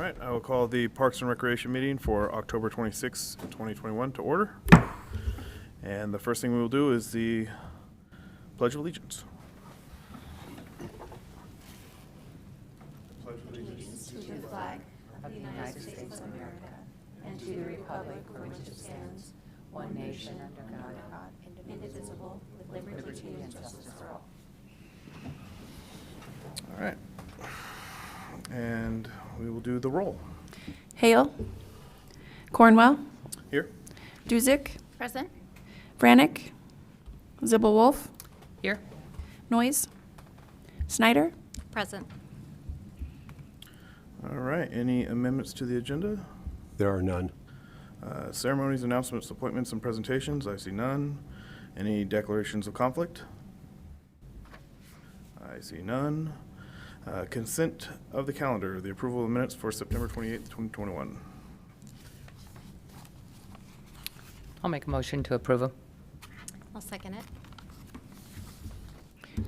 right, I will call the Parks and Recreation meeting for October 26, 2021 to order. And the first thing we will do is the Pledge of Allegiance. Allegiance to the flag of the United States of America and to the republic for which it stands, one nation under God, indivisible, with liberty and justice for all. All right. And we will do the roll. Hale. Cornwell. Here. Duzick. Present. Brannick. Zibble-Wolf. Here. Noyes. Snyder. Present. All right, any amendments to the agenda? There are none. Ceremonies, announcements, appointments, and presentations, I see none. Any declarations of conflict? I see none. Consent of the calendar, the approval of the minutes for September 28th, 2021. I'll make a motion to approve them. I'll second it.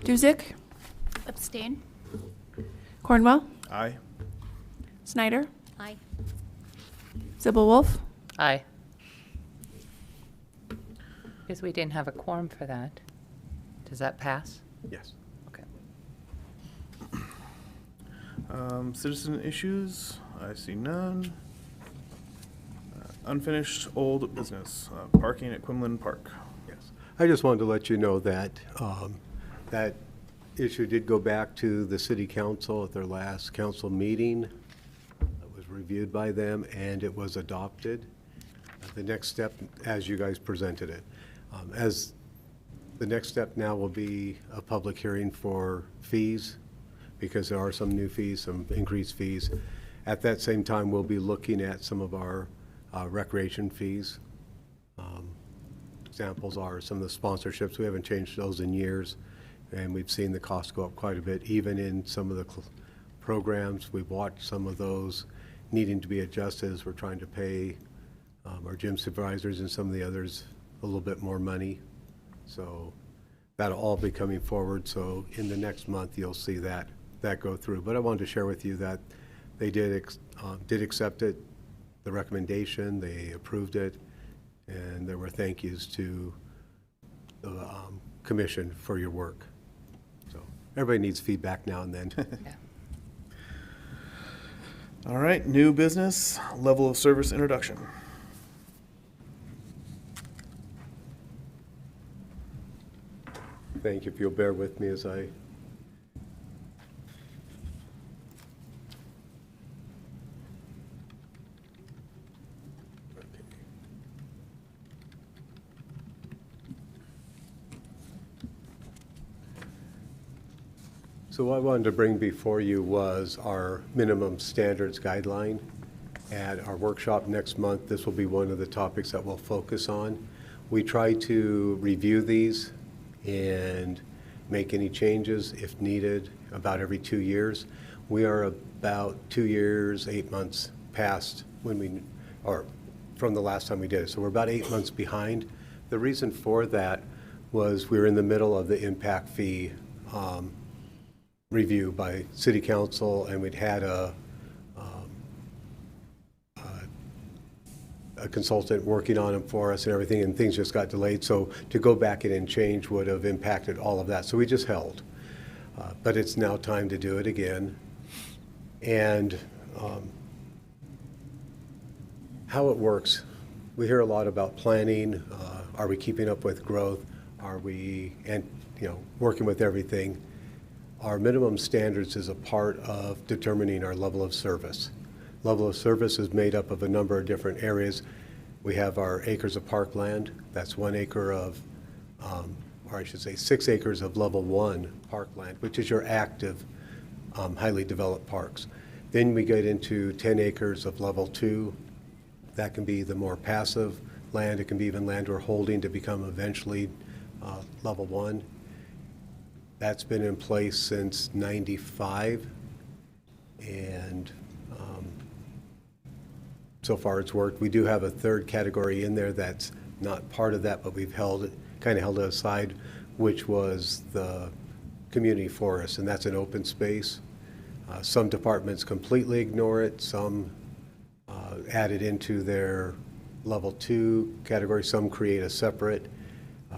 Duzick. Abstain. Cornwell. Aye. Snyder. Aye. Zibble-Wolf. Aye. Because we didn't have a quorum for that. Does that pass? Yes. Okay. Citizen issues, I see none. Unfinished old business, parking at Quinlan Park. Yes. I just wanted to let you know that that issue did go back to the city council at their last council meeting. It was reviewed by them and it was adopted. The next step, as you guys presented it, as the next step now will be a public hearing for fees, because there are some new fees, some increased fees. At that same time, we'll be looking at some of our recreation fees. Examples are some of the sponsorships. We haven't changed those in years, and we've seen the cost go up quite a bit. Even in some of the programs, we've watched some of those needing to be adjusted as we're trying to pay our gym supervisors and some of the others a little bit more money. So that'll all be coming forward. So in the next month, you'll see that go through. But I wanted to share with you that they did accept it, the recommendation, they approved it, and there were thank yous to the commission for your work. So everybody needs feedback now and then. Yeah. All right, new business, level of service introduction. Thank you, if you'll bear with me as I So what I wanted to bring before you was our minimum standards guideline. At our workshop next month, this will be one of the topics that we'll focus on. We try to review these and make any changes if needed about every 2 years. We are about 2 years, 8 months past from the last time we did it. So we're about 8 months behind. The reason for that was we were in the middle of the impact fee review by City Council, and we'd had a consultant working on them for us and everything, and things just got delayed. So to go back in and change would have impacted all of that. So we just held. But it's now time to do it again. And how it works, we hear a lot about planning. Are we keeping up with growth? Are we working with everything? Our minimum standards is a part of determining our level of service. Level of service is made up of a number of different areas. We have our acres of parkland. That's 1 acre of, or I should say 6 acres of level 1 parkland, which is your active, highly developed parks. Then we get into 10 acres of level 2. That can be the more passive land. It can be even land we're holding to become eventually level 1. That's been in place since '95, and so far it's worked. We do have a third category in there that's not part of that, but we've kind of held it aside, which was the community forest, and that's an open space. Some departments completely ignore it, some add it into their level 2 category, some create a separate.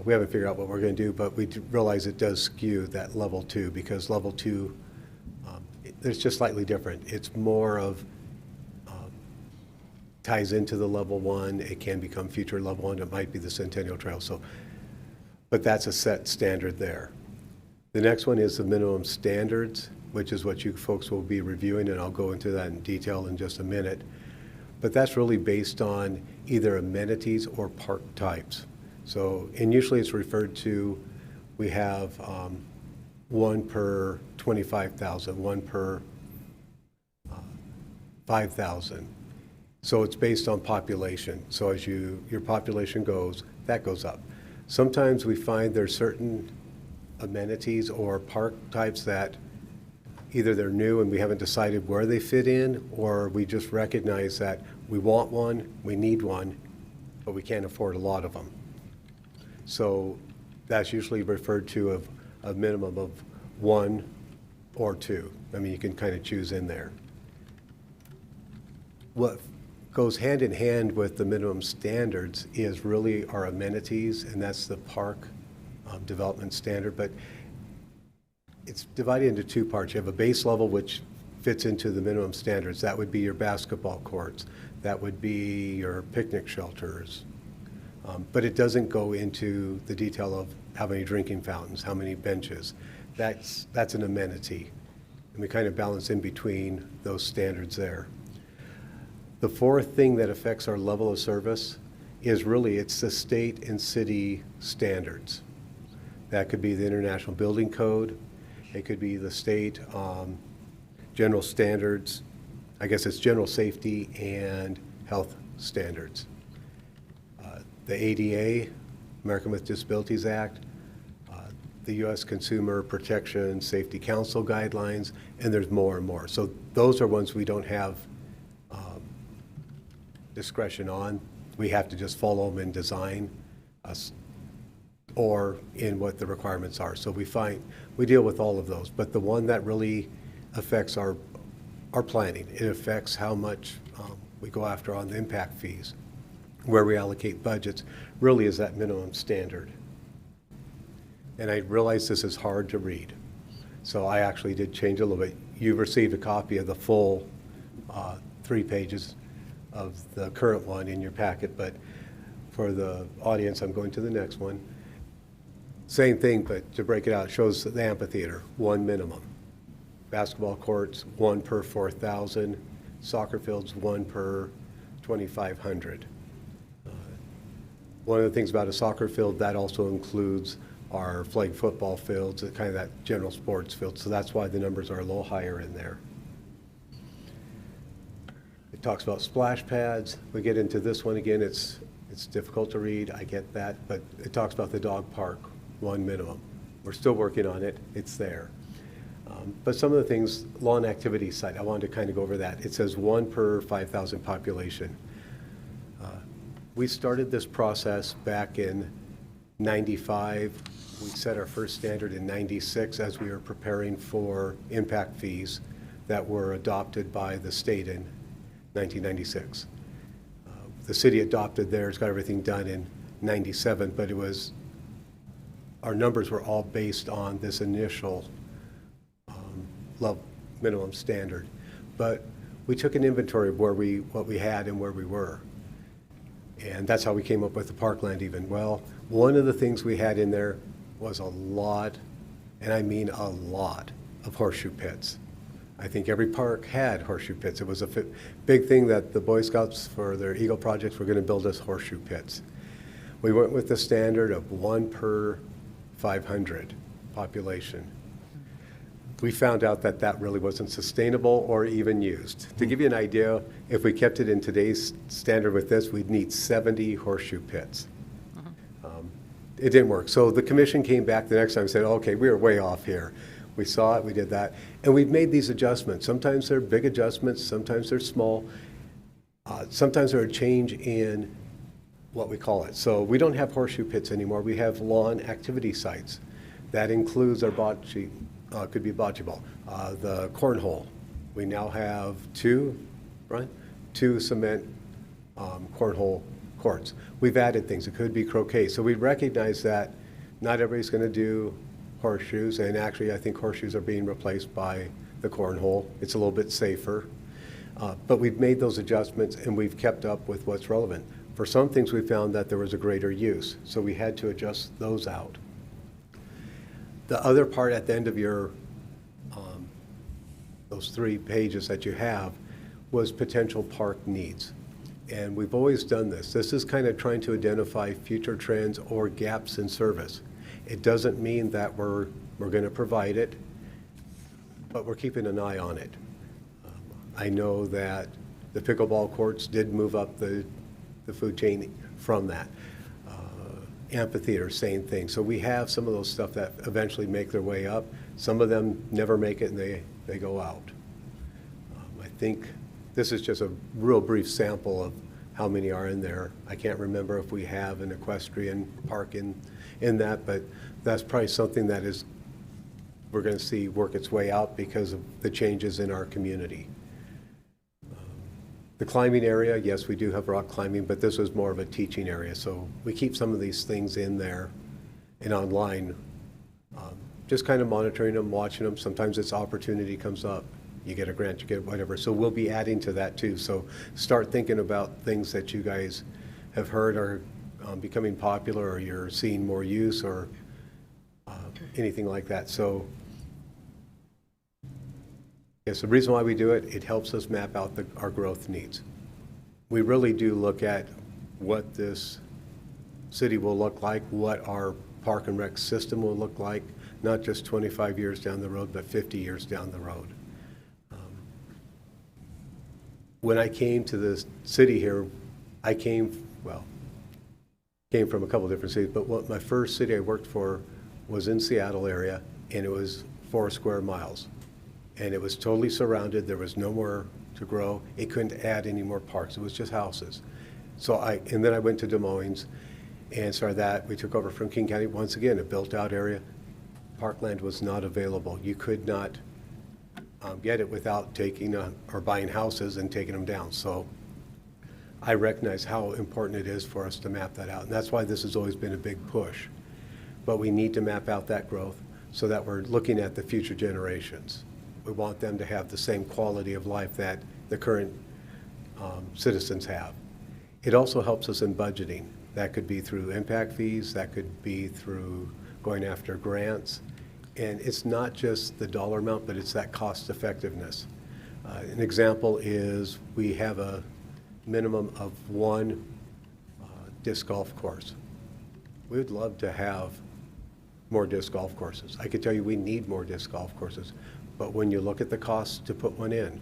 We haven't figured out what we're going to do, but we realize it does skew that level 2 because level 2, it's just slightly different. It's more of ties into the level 1. It can become future level 1. It might be the Centennial Trail. So, but that's a set standard there. The next one is the minimum standards, which is what you folks will be reviewing, and I'll go into that in detail in just a minute. But that's really based on either amenities or park types. So, and usually it's referred to, we have one per 25,000, one per 5,000. So it's based on population. So as your population goes, that goes up. Sometimes we find there's certain amenities or park types that either they're new and we haven't decided where they fit in, or we just recognize that we want one, we need one, but we can't afford a lot of them. So that's usually referred to of a minimum of 1 or 2. I mean, you can kind of choose in there. What goes hand in hand with the minimum standards is really our amenities, and that's the park development standard. But it's divided into 2 parts. You have a base level, which fits into the minimum standards. That would be your basketball courts. That would be your picnic shelters. But it doesn't go into the detail of how many drinking fountains, how many benches. That's an amenity. And we kind of balance in between those standards there. The fourth thing that affects our level of service is really, it's the state and city standards. That could be the International Building Code. It could be the state general standards. I guess it's general safety and health standards. The ADA, American with Disabilities Act, the U.S. Consumer Protection Safety Council guidelines, and there's more and more. So those are ones we don't have discretion on. We have to just follow them in design or in what the requirements are. So we deal with all of those. But the one that really affects our planning, it affects how much we go after on the impact fees, where we allocate budgets, really is that minimum standard. And I realize this is hard to read, so I actually did change a little bit. You've received a copy of the full 3 pages of the current one in your packet, but for the audience, I'm going to the next one. Same thing, but to break it out, it shows the amphitheater, 1 minimum. Basketball courts, 1 per 4,000. Soccer fields, 1 per 2,500. One of the things about a soccer field, that also includes our flag football fields, kind of that general sports field. So that's why the numbers are a little higher in there. It talks about splash pads. We get into this one again. It's difficult to read. I get that, but it talks about the dog park, 1 minimum. We're still working on it. It's there. But some of the things, lawn activity site, I wanted to kind of go over that. It says 1 per 5,000 population. We started this process back in 95. We set our first standard in 96 as we were preparing for impact fees that were adopted by the state in 1996. The city adopted theirs, got everything done in 97, but our numbers were all based on this initial minimum standard. But we took an inventory of what we had and where we were. And that's how we came up with the parkland even. Well, one of the things we had in there was a lot, and I mean a lot, of horseshoe pits. I think every park had horseshoe pits. It was a big thing that the Boy Scouts for their Eagle projects were going to build us horseshoe pits. We went with the standard of 1 per 500 population. We found out that that really wasn't sustainable or even used. To give you an idea, if we kept it in today's standard with this, we'd need 70 horseshoe pits. It didn't work. So the commission came back the next time and said, okay, we were way off here. We saw it, we did that, and we've made these adjustments. Sometimes they're big adjustments, sometimes they're small. Sometimes they're a change in what we call it. So we don't have horseshoe pits anymore. We have lawn activity sites. That includes our bocce, could be bocce ball, the cornhole, We now have two cement cornhole courts. We've added things. It could be croquet. So we recognize that not everybody's going to do horseshoes, and actually I think horseshoes are being replaced by the cornhole. It's a little bit safer. But we've made those adjustments and we've kept up with what's relevant. For some things we found that there was a greater use, so we had to adjust those out. The other part at the end of your, those 3 pages that you have, was potential park needs. And we've always done this. This is kind of trying to identify future trends or gaps in service. It doesn't mean that we're going to provide it, but we're keeping an eye on it. I know that the pickleball courts did move up the food chain from that. Amphitheater, same thing. So we have some of those stuff that eventually make their way up. Some of them never make it and they go out. I think this is just a real brief sample of how many are in there. I can't remember if we have an equestrian park in that, but that's probably something that we're going to see work its way out because of the changes in our community. The climbing area, yes, we do have rock climbing, but this was more of a teaching area. So we keep some of these things in there and online, just kind of monitoring them, watching them. Sometimes it's opportunity comes up. You get a grant, you get whatever. So we'll be adding to that too. So start thinking about things that you guys have heard are becoming popular, or you're seeing more use, or anything like that. So yes, the reason why we do it helps us map out our growth needs. We really do look at what this city will look like, what our park and rec system will look like, not just 25 years down the road, but 50 years down the road. When I came to the city here, I came from a couple different cities, but my first city I worked for was in Seattle area, and it was 4 square miles. And it was totally surrounded. There was nowhere to grow. It couldn't add any more parks. It was just houses. And then I went to Des Moines and started that. We took over from King County. Once again, a built-out area. Parkland was not available. You could not get it without taking or buying houses and taking them down. So I recognize how important it is for us to map that out. And that's why this has always been a big push. But we need to map out that growth so that we're looking at the future generations. We want them to have the same quality of life that the current citizens have. It also helps us in budgeting. That could be through impact fees, that could be through going after grants. And it's not just the dollar amount, but it's that cost effectiveness. An example is we have a minimum of 1 disc golf course. We would love to have more disc golf courses. I could tell you we need more disc golf courses. But when you look at the cost to put one in,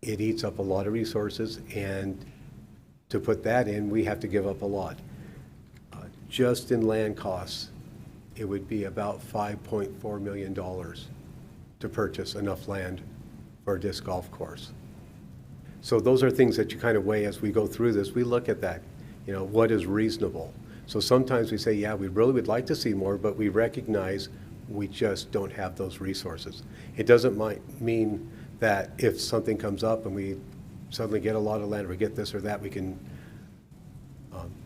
it eats up a lot of resources, and to put that in, we have to give up a lot. Just in land costs, it would be about $5.4 million to purchase enough land for a disc golf course. So those are things that you kind of weigh as we go through this. We look at that, what is reasonable. So sometimes we say, yeah, we really would like to see more, but we recognize we just don't have those resources. It doesn't mean that if something comes up and we suddenly get a lot of land, or we get this or that, we can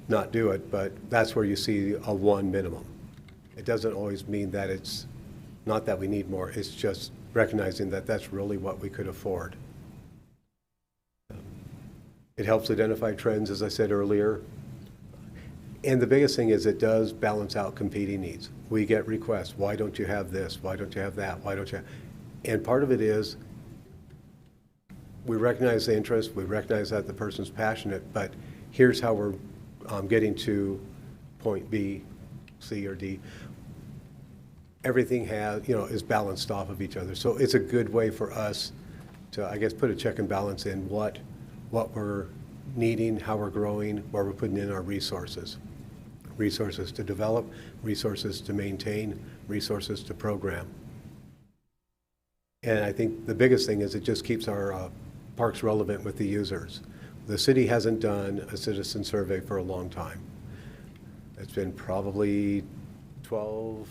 not do it, but that's where you see a 1 minimum. It doesn't always mean that it's not that we need more, it's just recognizing that that's really what we could afford. It helps identify trends, as I said earlier. And the biggest thing is it does balance out competing needs. We get requests, why don't you have this? Why don't you have that? Why don't you have... And part of it is we recognize the interest, we recognize that the person's passionate, but here's how we're getting to point B, C, or D. Everything is balanced off of each other. So it's a good way for us to, I guess, put a check and balance in what we're needing, how we're growing, where we're putting in our resources. Resources to develop, resources to maintain, resources to program. And I think the biggest thing is it just keeps our parks relevant with the users. The city hasn't done a citizen survey for a long time. It's been probably 12,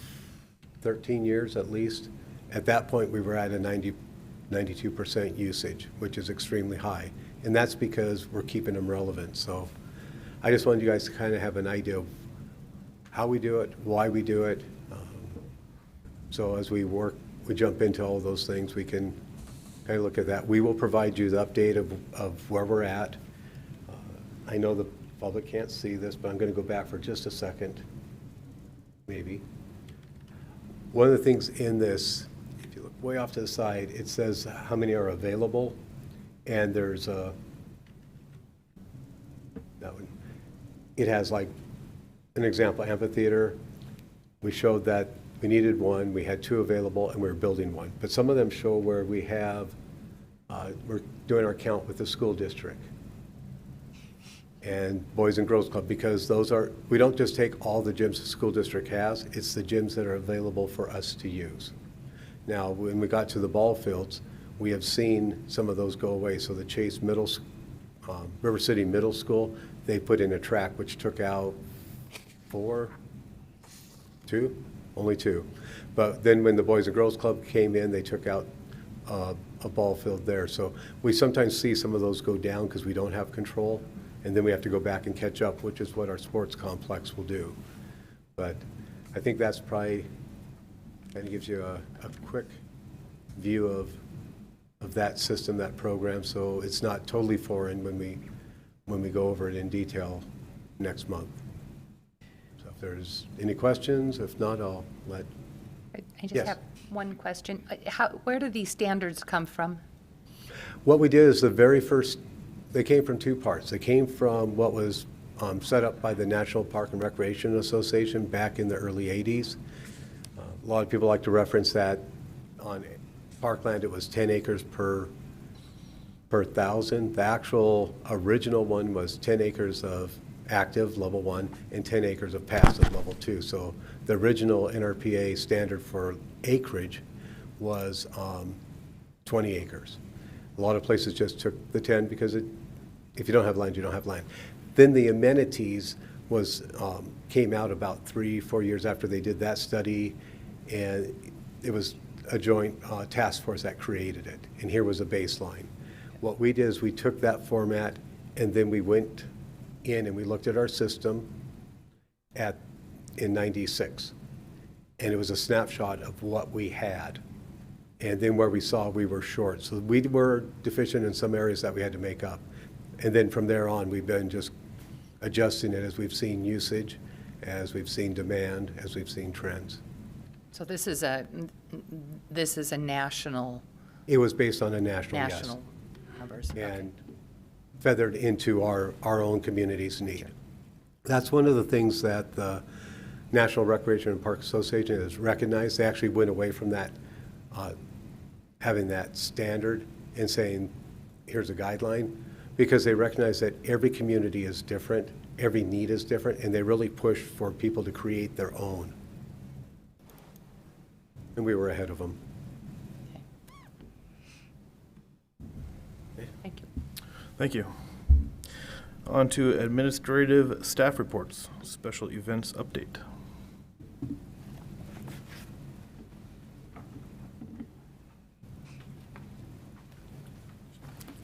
13 years at least. At that point, we were at a 92% usage, which is extremely high. And that's because we're keeping them relevant. So I just wanted you guys to kind of have an idea of how we do it, why we do it. So as we jump into all those things, we can kind of look at that. We will provide you the update of where we're at. I know the public can't see this, but I'm going to go back for just a second, maybe. One of the things in this, if you look way off to the side, it says how many are available, and there's that one. It has like an example, amphitheater. We showed that we needed one, we had 2 available, and we were building one. But some of them show where we have, we're doing our count with the school district and Boys and Girls Club, because we don't just take all the gyms the school district has, it's the gyms that are available for us to use. Now, when we got to the ball fields, we have seen some of those go away. So the Chase River City Middle School, they put in a track which took out 4, 2? Only 2. But then when the Boys and Girls Club came in, they took out a ball field there. So we sometimes see some of those go down because we don't have control, and then we have to go back and catch up, which is what our sports complex will do. But I think that's probably kind of gives you a quick view of that system, that program, so it's not totally foreign when we go over it in detail next month. So if there's any questions, if not, I'll let. I just Yes. have one question. Where do these standards come from? What we did is they came from 2 parts. They came from what was set up by the National Park and Recreation Association back in the early 80s. A lot of people like to reference that on parkland it was 10 acres per 1,000. The actual original one was 10 acres of active, level 1, and 10 acres of passive, level 2. So the original NRPA standard for acreage was 20 acres. A lot of places just took the 10 because if you don't have land, you don't have land. Then the amenities came out about 3-4 years after they did that study, and it was a joint task force that created it. And here was a baseline. What we did is we took that format, and then we went in and we looked at our system in '96. And it was a snapshot of what we had. And then where we saw we were short. So we were deficient in some areas that we had to make up. And then from there on, we've been just adjusting it as we've seen usage, as we've seen demand, as we've seen trends. So this is a national It was based on a national, yes. national numbers. Okay. And feathered into our own community's need. That's one of the things that the National Recreation and Park Association has recognized. They actually went away from that, having that standard and saying, here's a guideline, because they recognize that every community is different, every need is different, and they really push for people to create their own. And we were ahead of them. Thank you. Thank you. On to administrative staff reports, special events update.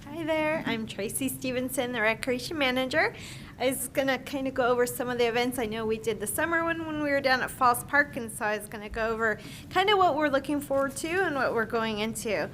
Hi there, I'm Tracy Stevenson, the Recreation Manager. I was going to kind of go over some of the events. I know we did the summer one when we were down at Falls Park, and so I was going to go over kind of what we're looking forward to and what we're going into.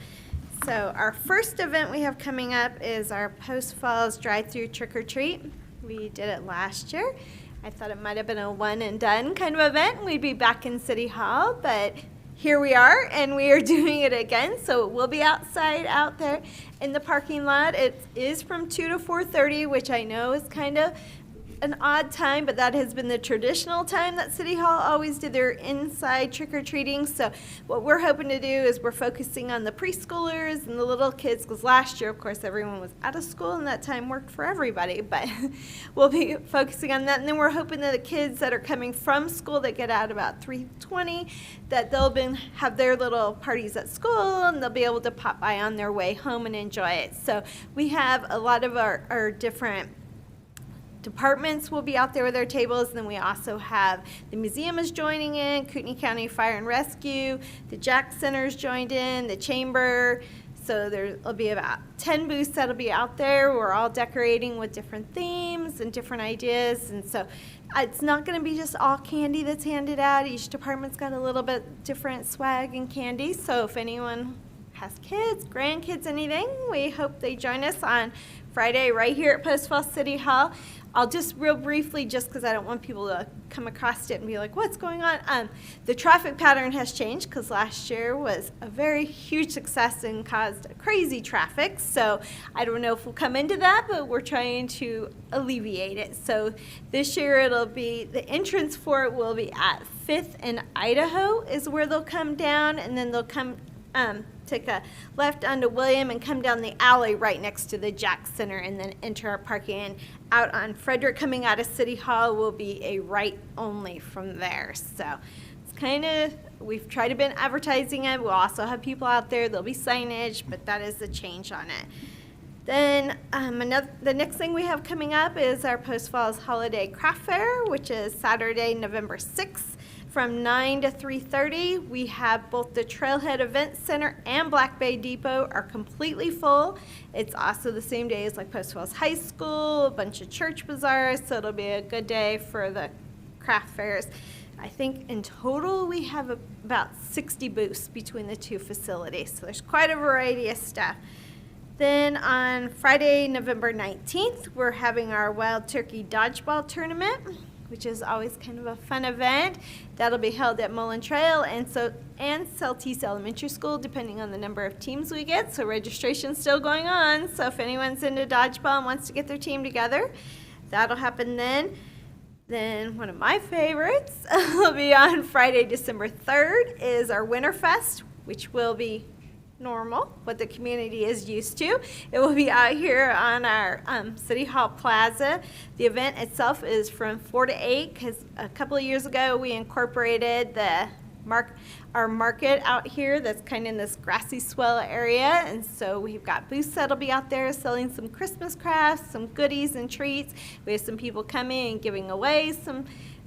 So our first event we have coming up is our Post-Falls Drive-Through Trick-or-Treat. We did it last year. I thought it might have been a one-and-done kind of event. We'd be back in City Hall, but here we are, and we are doing it again. So we'll be outside out there in the parking lot. It is from 2 to 4:30, which I know is kind of an odd time, but that has been the traditional time that City Hall always did their inside trick-or-treating. So what we're hoping to do is we're focusing on the preschoolers and the little kids, because last year, of course, everyone was out of school, and that time worked for everybody. But we'll be focusing on that. And then we're hoping that the kids that are coming from school that get out about 3:20, that they'll have their little parties at school, and they'll be able to pop by on their way home and enjoy it. So we have a lot of our different departments will be out there with their tables, and then we also have the museum is joining in, Kootenai County Fire and Rescue, the Jack Center's joined in, the Chamber. So there'll be about 10 booths that'll be out there. We're all decorating with different themes and different ideas. And so it's not going to be just all candy that's handed out. Each department's got a little bit different swag and candy. So if anyone has kids, grandkids, anything, we hope they join us on Friday right here at Post Falls City Hall. I'll just real briefly, just because I don't want people to come across it and be like, what's going on? The traffic pattern has changed because last year was a very huge success and caused crazy traffic. So I don't know if we'll come into that, but we're trying to alleviate it. So this year it'll be, the entrance for it will be at 5th and Idaho is where they'll come down, and then they'll come take a left onto William and come down the alley right next to the Jack Center and then enter our parking. And out on Frederick coming out of City Hall will be a right only from there. So it's kind of, we've tried to been advertising it. We'll also have people out there. There'll be signage, but that is the change on it. Then the next thing we have coming up is our Post Falls Holiday Craft Fair, which is Saturday, November 6th. From 9 to 3:30, we have both the Trailhead Event Center and Black Bay Depot are completely full. It's also the same day as like Post Falls High School, a bunch of church bazaars, so it'll be a good day for the craft fairs. I think in total we have about 60 booths between the two facilities, so there's quite a variety of stuff. Then on Friday, November 19th, we're having our Wild Turkey Dodgeball Tournament, which is always kind of a fun event. That'll be held at Mullen Trail and Celtice Elementary School, depending on the number of teams we get. So registration's still going on. So if anyone's into dodgeball and wants to get their team together, that'll happen then. Then one of my favorites will be on Friday, December 3rd, is our Winterfest, which will be normal, what the community is used to. It will be out here on our City Hall Plaza. The event itself is from 4 to 8 because a couple of years ago we incorporated our market out here that's kind of in this grassy swell area, and so we've got booths that'll be out there selling some Christmas crafts, some goodies and treats. We have some people coming and giving away some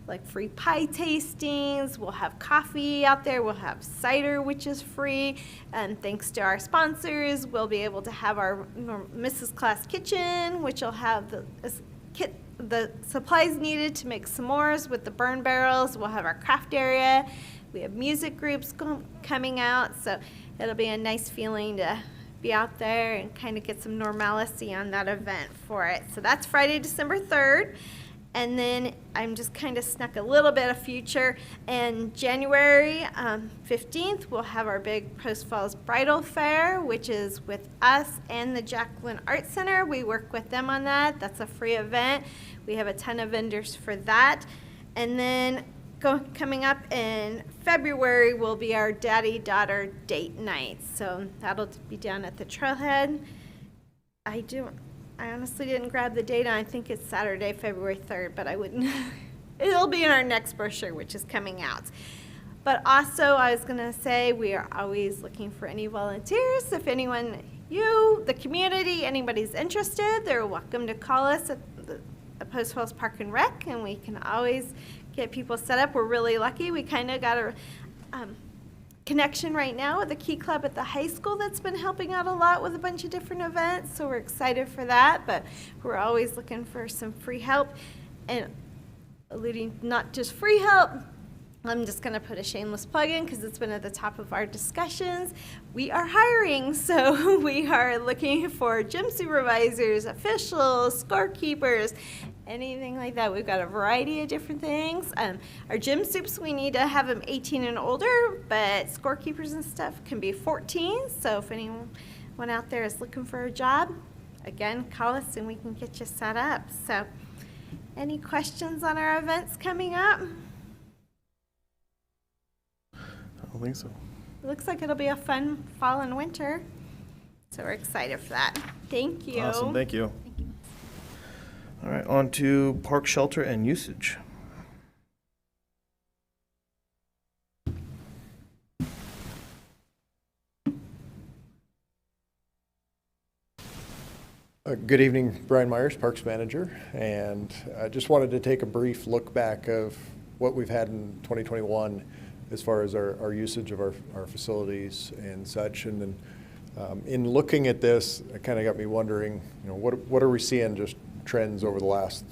like free pie tastings. We'll have coffee out there. We'll have cider, which is free. And thanks to our sponsors, we'll be able to have our Mrs. Claus Kitchen, which will have the supplies needed to make s'mores with the burn barrels. We'll have our craft area. We have music groups coming out. So it'll be a nice feeling to be out there and kind of get some normalcy on that event for it. So that's Friday, December 3rd. And then I'm just kind of snuck a little bit of future. And January 15th, we'll have our big Post Falls Bridal Fair, which is with us and the Jacqueline Art Center. We work with them on that. That's a free event. We have a ton of vendors for that. And then coming up in February will be our daddy-daughter date night. So that'll be down at the Trailhead. I honestly didn't grab the date. I think it's Saturday, February 3rd, but I wouldn't. It'll be in our next brochure, which is coming out. But also, I was going to say, we are always looking for any volunteers. If anyone, the community, anybody's interested, they're welcome to call us at the Post Falls Park and Rec, and we can always get people set up. We're really lucky. We kind of got a connection right now with the Key Club at the high school that's been helping out a lot with a bunch of different events, so we're excited for that. But we're always looking for some free help, and alluding not just free help, I'm just going to put a shameless plug in because it's been at the top of our discussions. We are hiring, so we are looking for gym supervisors, officials, scorekeepers, anything like that. We've got a variety of different things. Our gym soups, we need to have them 18 and older, but scorekeepers and stuff can be 14. So if anyone out there is looking for a job, again, call us and we can get you set up. So any questions on our events coming up? I don't think so. It looks like it'll be a fun fall and winter, so we're excited for that. Thank you. Awesome, thank you. All right, on to park shelter and usage. Good evening, Brian Myers, Parks Manager, and I just wanted to take a brief look back of what we've had in 2021 as far as our usage of our facilities and such, and then In looking at this, it kind of got me wondering, what are we seeing just trends over the last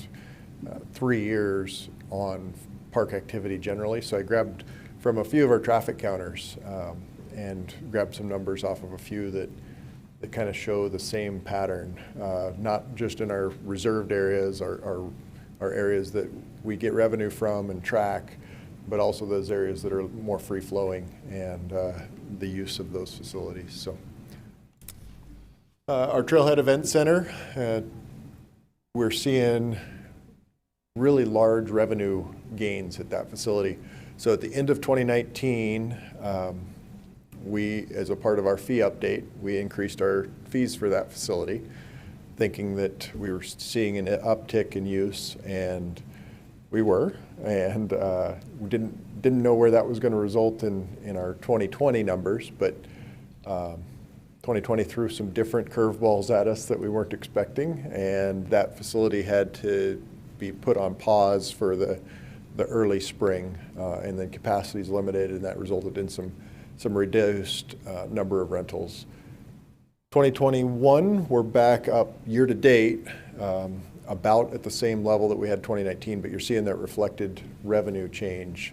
3 years on park activity generally? So I grabbed from a few of our traffic counters and grabbed some numbers off of a few that kind of show the same pattern, not just in our reserved areas, our areas that we get revenue from and track, but also those areas that are more free-flowing and the use of those facilities. So our Trailhead Event Center, we're seeing really large revenue gains at that facility. So at the end of 2019, we, as a part of our fee update, we increased our fees for that facility, thinking that we were seeing an uptick in use, and we were, and we didn't know where that was going to result in our 2020 numbers, but 2020 threw some different curveballs at us that we weren't expecting, and that facility had to be put on pause for the early spring, and then capacity is limited, and that resulted in some reduced number of rentals. 2021, we're back up year to date, about at the same level that we had 2019, but you're seeing that reflected revenue change.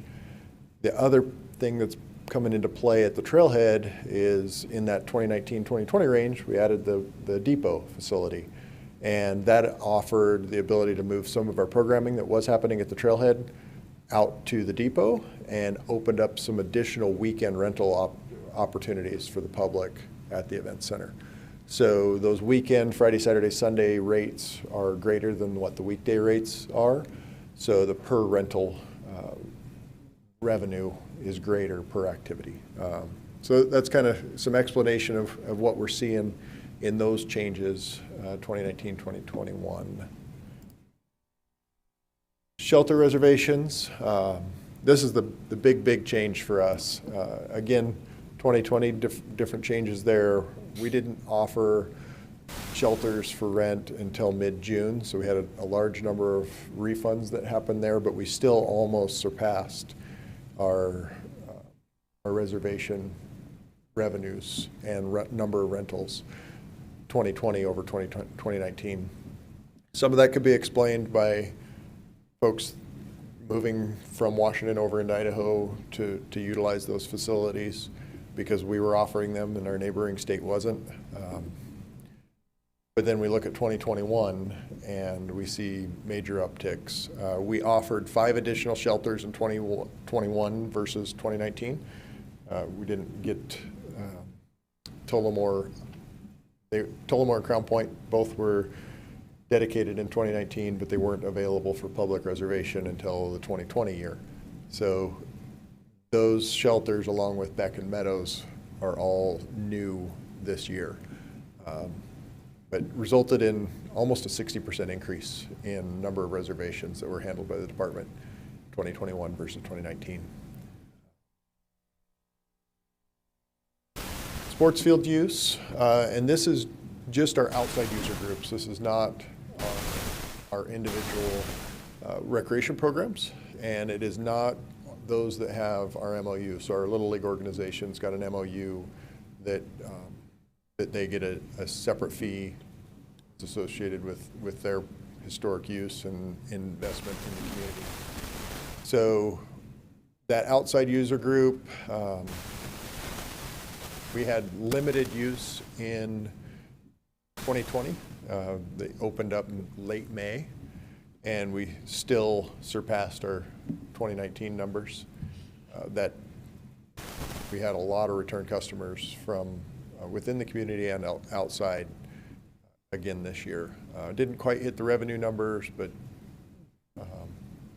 The other thing that's coming into play at the Trailhead is in that 2019-2020 range, we added the depot facility. And that offered the ability to move some of our programming that was happening at the Trailhead out to the depot and opened up some additional weekend rental opportunities for the public at the event center. So those weekend, Friday, Saturday, Sunday rates are greater than what the weekday rates are. So the per rental revenue is greater per activity. So that's kind of some explanation of what we're seeing in those changes, 2019, 2021. Shelter reservations. This is the big change for us. Again, 2020, different changes there. We didn't offer shelters for rent until mid-June, so we had a large number of refunds that happened there, but we still almost surpassed our reservation revenues and number of rentals 2020 over 2019. Some of that could be explained by folks moving from Washington over into Idaho to utilize those facilities because we were offering them and our neighboring state wasn't. But then we look at 2021 and we see major upticks. We offered 5 additional shelters in 2021 versus 2019. We didn't get Tullamore and Crown Point both were dedicated in 2019, but they weren't available for public reservation until the 2020 year. So those shelters, along with Beck and Meadows, are all new this year, but resulted in almost a 60% increase in number of reservations that were handled by the department 2021 versus 2019. Sports field use, and this is just our outside user groups. This is not our individual recreation programs, and it is not those that have our MOU. So our Little League organization's got an MOU that they get a separate fee associated with their historic use and investment in the community. So that outside user group, we had limited use in 2020. They opened up in late May, and we still surpassed our 2019 numbers. That we had a lot of return customers from within the community and outside again this year. Didn't quite hit the revenue numbers, but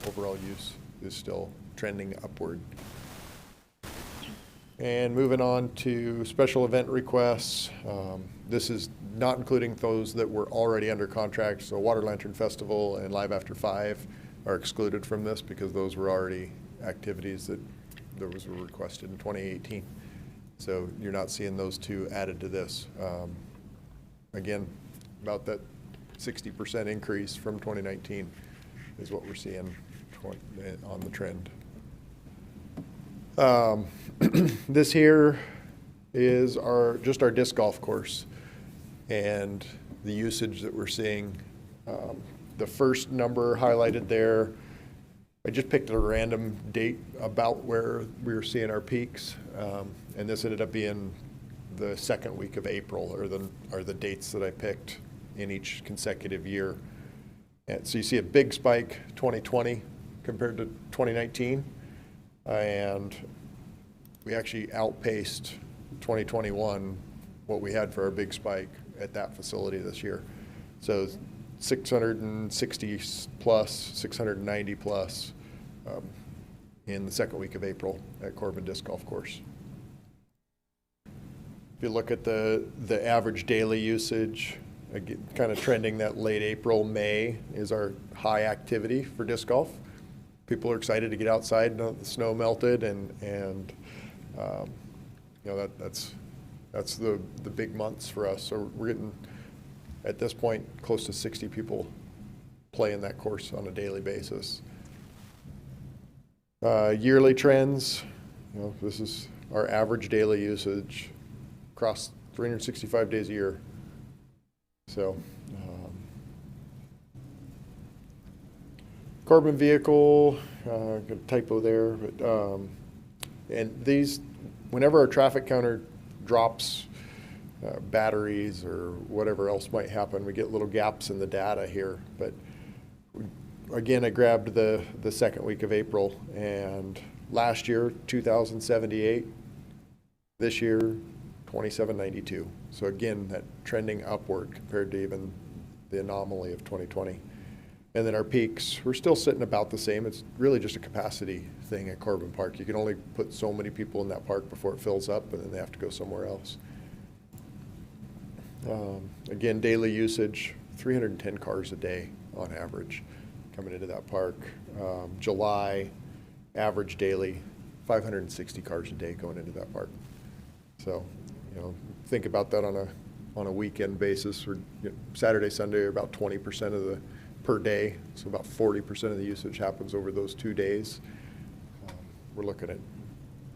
overall use is still trending upward. And moving on to special event requests. This is not including those that were already under contract. So Water Lantern Festival and Live After 5 are excluded from this because those were already activities that those were requested in 2018. So you're not seeing those two added to this. Again, about that 60% increase from 2019 is what we're seeing on the trend. This here is just our disc golf course and the usage that we're seeing. The first number highlighted there, I just picked a random date about where we were seeing our peaks, and this ended up being the second week of April, or the dates that I picked in each consecutive year. And so you see a big spike 2020 compared to 2019, and we actually outpaced 2021 what we had for our big spike at that facility this year. So 660 plus, 690 plus in the second week of April at Corbin Disc Golf Course. If you look at the average daily usage, again, kind of trending that late April, May is our high activity for disc golf. People are excited to get outside, the snow melted, and you know, that's the big months for us. So we're getting, at this point, close to 60 people playing that course on a daily basis. Yearly trends, you know, this is our average daily usage across 365 days a year. So, Corbin vehicle, got a typo there, but, and these, whenever our traffic counter drops batteries or whatever else might happen, we get little gaps in the data here. But again, I grabbed the second week of April, and last year, 2,078. This year, 2,792. So again, that trending upward compared to even the anomaly of 2020. And then our peaks, we're still sitting about the same. It's really just a capacity thing at Corbin Park. You can only put so many people in that park before it fills up, and then they have to go somewhere else. Again, daily usage, 310 cars a day on average coming into that park. July, average daily, 560 cars a day going into that park. So, you know, think about that on a weekend basis. Or you know, Saturday, Sunday are about 20% of the per day. So about 40% of the usage happens over those 2 days. We're looking at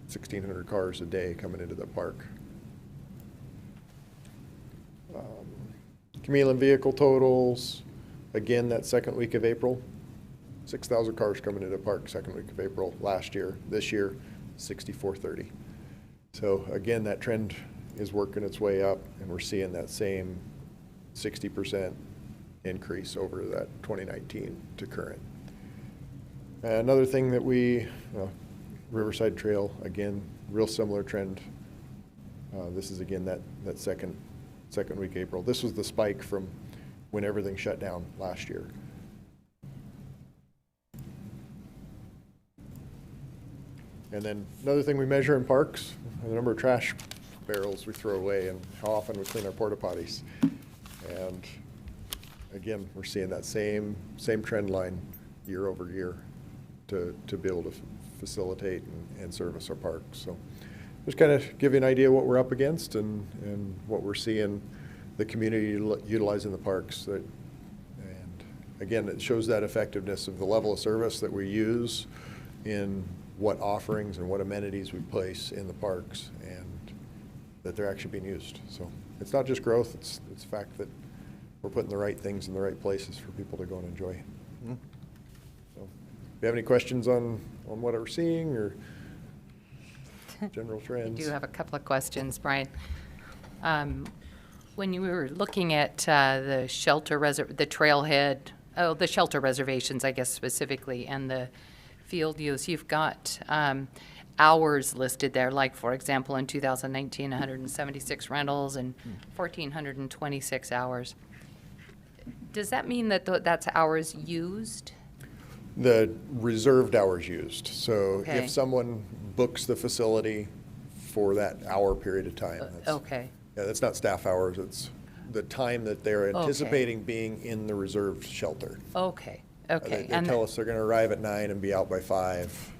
1,600 cars a day coming into the park. Chameleon vehicle totals, again, that second week of April, 6,000 cars coming into the park second week of April last year. This year, 6,430. So again, that trend is working its way up, and we're seeing that same 60% increase over that 2019 to current. Another thing that Riverside Trail, again, real similar trend. This is again that second week April. This was the spike from when everything shut down last year. And then another thing we measure in parks, the number of trash barrels we throw away and how often we clean our porta potties. And again, we're seeing that same trend line year over year to be able to facilitate and service our parks. So just kind of give you an idea what we're up against and what we're seeing the community utilizing the parks. And again, it shows that effectiveness of the level of service that we use in what offerings and what amenities we place in the parks, and that they're actually being used. So it's not just growth, it's the fact that we're putting the right things in the right places for people to go and enjoy. Mm-hmm. So, if you have any questions on what we're seeing or general trends? I do have a couple of questions, Brian. When you were looking at the Trailhead, the shelter reservations, I guess specifically, and the field use, you've got hours listed there, like for example in 2019 176 rentals and 1,426 hours. Does that mean that that's hours used? The reserved hours used. So Okay. if someone books the facility for that hour period of time. Okay. Yeah, that's not staff hours, it's the time that they're anticipating being in the reserved shelter. Okay. Okay. They tell us they're going to arrive at 9 and be out by 5.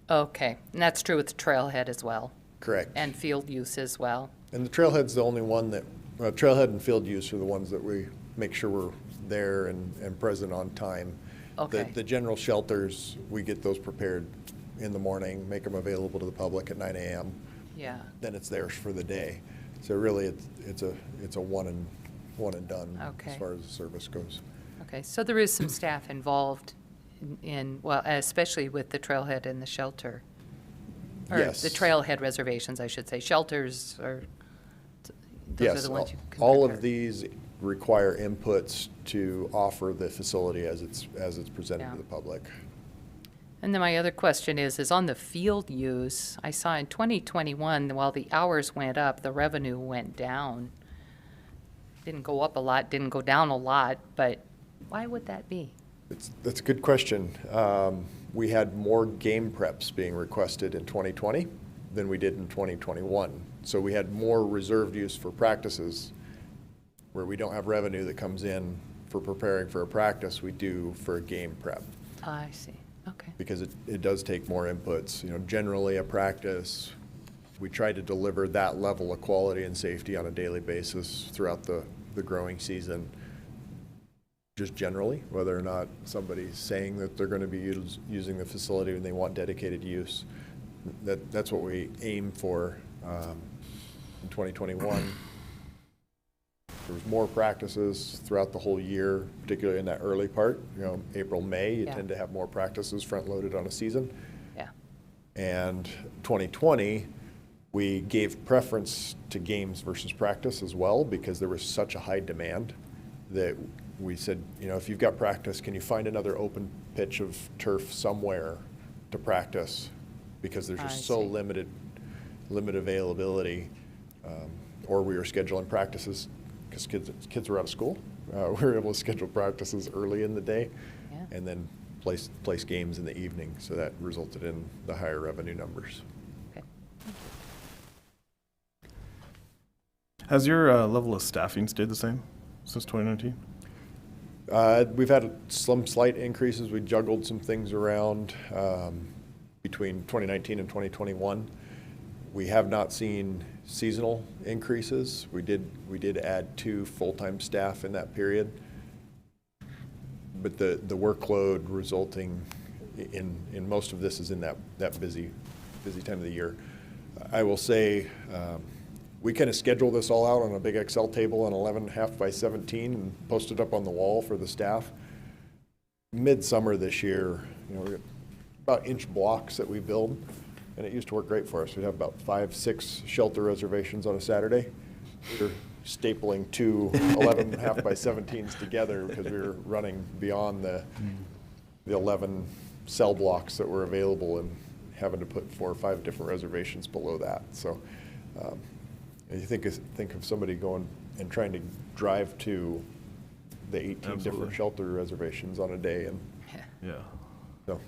Okay. And that's true with Trailhead as well? Correct. And field use as well? And the Trailhead's the only one that, Trailhead and field use are the ones that we make sure we're there and present on time. Okay. The general shelters, we get those prepared in the morning, make them available to the public at 9 a.m. Yeah. then it's theirs for the day. So really, it's a one and done Okay. as far as the service goes. Okay, so there is some staff involved well, especially with the Trailhead and the shelter. Or Yes. the Trailhead reservations, I should say. Shelters are, those are Yes, the ones you can all of prepare. these require inputs to offer the facility as it's presented Yeah. to the public. And then my other question is on the field use, I saw in 2021, while the hours went up, the revenue went down. Didn't go up a lot, didn't go down a lot, but why would that be? That's a good question. We had more game preps being requested in 2020 than we did in 2021. So we had more reserved use for practices where we don't have revenue that comes in for preparing for a practice, we do for a game prep. I see, okay. Because it does take more inputs. You know, generally a practice, we try to deliver that level of quality and safety on a daily basis throughout the growing season. Just generally, whether or not somebody's saying that they're going to be using the facility and they want dedicated use. That's what we aim for in 2021. There was more practices throughout the whole year, particularly in that early part. You know, April, May, you Yeah. tend to have more practices front-loaded on a season. Yeah, And 2020, we gave preference to games versus practice as well because there was such a high demand that we said, you know, if you've got practice, can you find another open pitch of turf somewhere to practice? Because there's just I so see. limited availability. Or we were scheduling practices because kids were out of school. We were able to schedule practices early in the day Yeah. and then place games in the evening. So that resulted in the higher revenue numbers. okay. Has your level of staffing stayed the same since 2019? We've had some slight increases. We juggled some things around between 2019 and 2021. We have not seen seasonal increases. We did add 2 full-time staff in that period. But the workload resulting in most of this is in that busy time of the year. I will say, we kind of schedule this all out on a big Excel table on 11.5 by 17 and post it up on the wall for the staff. Midsummer this year, you know, we got about inch blocks that we build, and it used to work great for us. We'd have about 5, 6 shelter reservations on a Saturday. We were stapling 2 11.5 by 17s together because we were running beyond the 11 cell blocks that were available and having to put 4 or 5 different reservations below that. So you think of somebody going and trying to drive to the 18 Absolutely. different shelter reservations on a day, and Yeah. so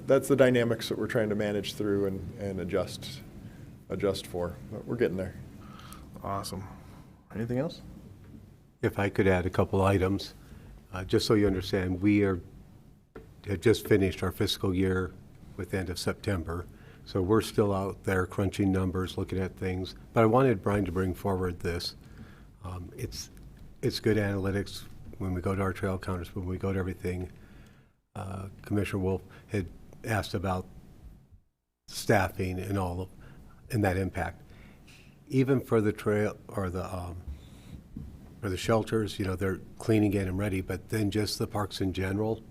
that's the dynamics that we're trying to manage through and adjust for. But we're getting there. Awesome. Anything else? If I could add a couple items, just so you understand, we have just finished our fiscal year with the end of September. So we're still out there crunching numbers, looking at things. But I wanted Brian to bring forward this. It's good analytics when we go to our trail counters, when we go to everything. Commissioner Wolf had asked about staffing and and that impact. Even for the trail or the shelters, you know, they're cleaning it and ready. But then just the parks in general,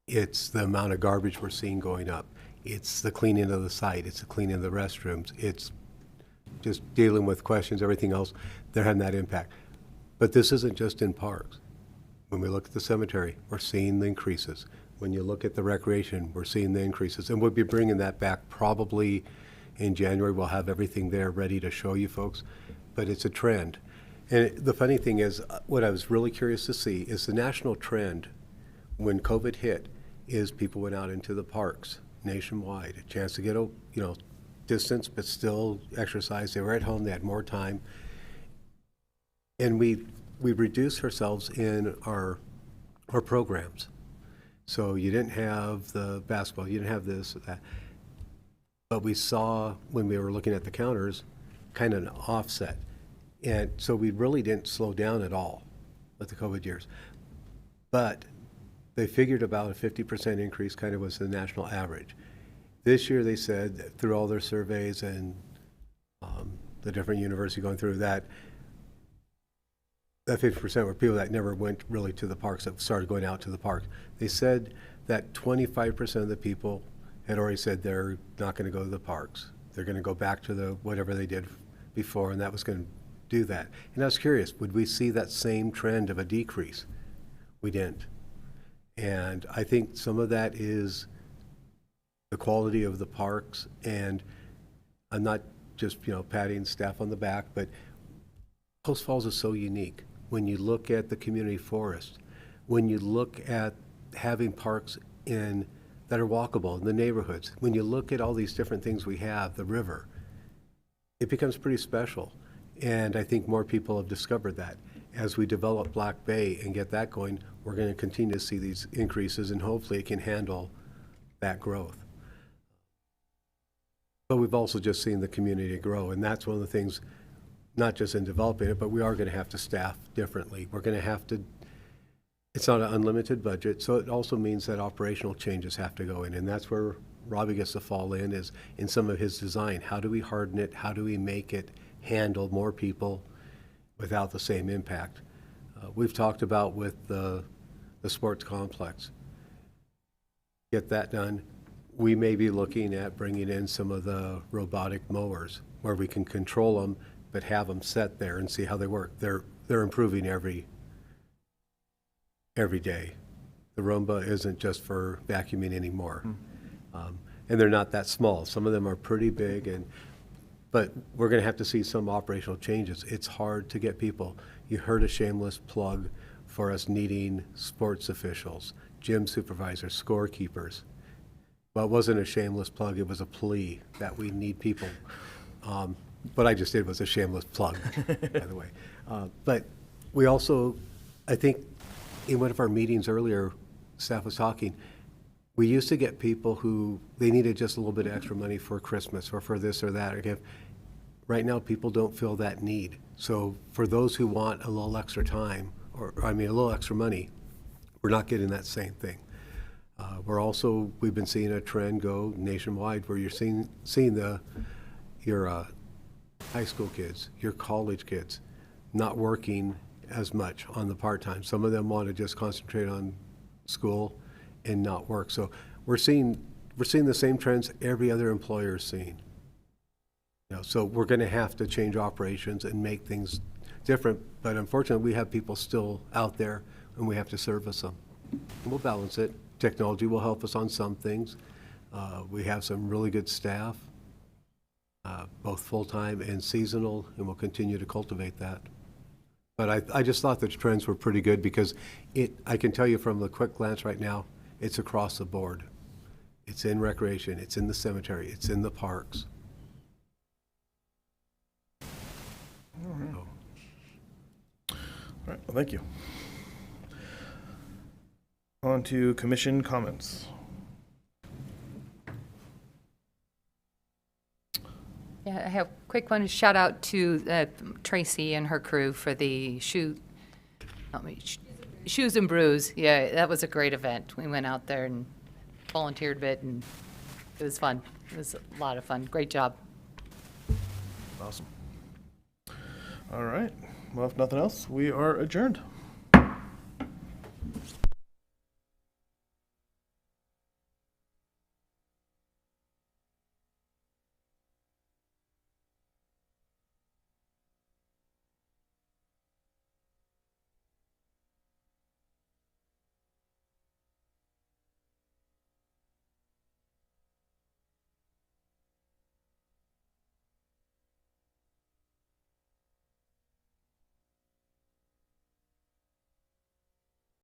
it's the amount of garbage we're seeing going up. It's the cleaning of the site. It's the cleaning of the restrooms. It's just dealing with questions, everything else. They're having that impact. But this isn't just in parks. When we look at the cemetery, we're seeing the increases. When you look at the recreation, we're seeing the increases. And we'll be bringing that back probably in January. We'll have everything there ready to show you folks. But it's a trend. And the funny thing is, what I was really curious to see is the national trend when COVID hit is people went out into the parks nationwide, a chance to get distance, but still exercise. They were at home, they had more time. And we reduced ourselves in our programs. So you didn't have the basketball, you didn't have this or that. But we saw when we were looking at the counters, kind of an offset. And so we really didn't slow down at all with the COVID years. But they figured about a 50% increase kind of was the national average. This year they said, through all their surveys and the different universities going through that 50% were people that never went really to the parks, that started going out to the park. They said that 25% of the people had already said they're not going to go to the parks. They're going to go back to the whatever they did before, and that was going to do that. And I was curious, would we see that same trend of a decrease? We didn't. And I think some of that is the quality of the parks, and I'm not just, patting staff on the back, but Post Falls is so unique. When you look at the community forest, when you look at having parks that are walkable in the neighborhoods, when you look at all these different things we have, the river, it becomes pretty special. And I think more people have discovered that. As we develop Black Bay and get that going, we're going to continue to see these increases, and hopefully it can handle that growth. But we've also just seen the community grow, and that's one of the things, not just in developing it, but we are going to have to staff differently. We're going to have to, it's not an unlimited budget, so it also means that operational changes have to go in, and that's where Robbie gets to fall in, is in some of his design. How do we harden it? How do we make it handle more people without the same impact? We've talked about with the sports complex. Get that done. We may be looking at bringing in some of the robotic mowers where we can control them, but have them set there and see how they work. They're improving every day. The Roomba isn't just for vacuuming anymore. And they're not that small. Some of them are pretty big, but we're going to have to see some operational changes. It's hard to get people. You heard a shameless plug for us needing sports officials, gym supervisors, scorekeepers. Well, it wasn't a shameless plug, it was a plea that we need people. What I just did was a shameless plug, by the way. But we also, I think, in one of our meetings earlier, staff was talking, we used to get people who, they needed just a little bit of extra money for Christmas or for this or that. Again, right now, people don't feel that need. So for those who want a little extra time, a little extra money, we're not getting that same thing. We've been seeing a trend go nationwide where you're seeing your high school kids, your college kids, not working as much on the part-time. Some of them want to just concentrate on school and not work. So we're seeing the same trends every other employer is seeing. So we're going to have to change operations and make things different. But unfortunately, we have people still out there, and we have to service them. And we'll balance it. Technology will help us on some things. We have some really good staff, both full-time and seasonal, and we'll continue to cultivate that. But I just thought the trends were pretty good because I can tell you from the quick glance right now, it's across the board. It's in recreation, it's in the cemetery, it's in the parks. All right, well, thank you. On to commission comments. Yeah, I have a quick one. Shout out to Tracy and her crew for the Shoes and Brews. Yeah, that was a great event. We went out there and volunteered a bit, and it was fun. It was a lot of fun. Great job. Awesome. All right. Well, if nothing else, we are adjourned.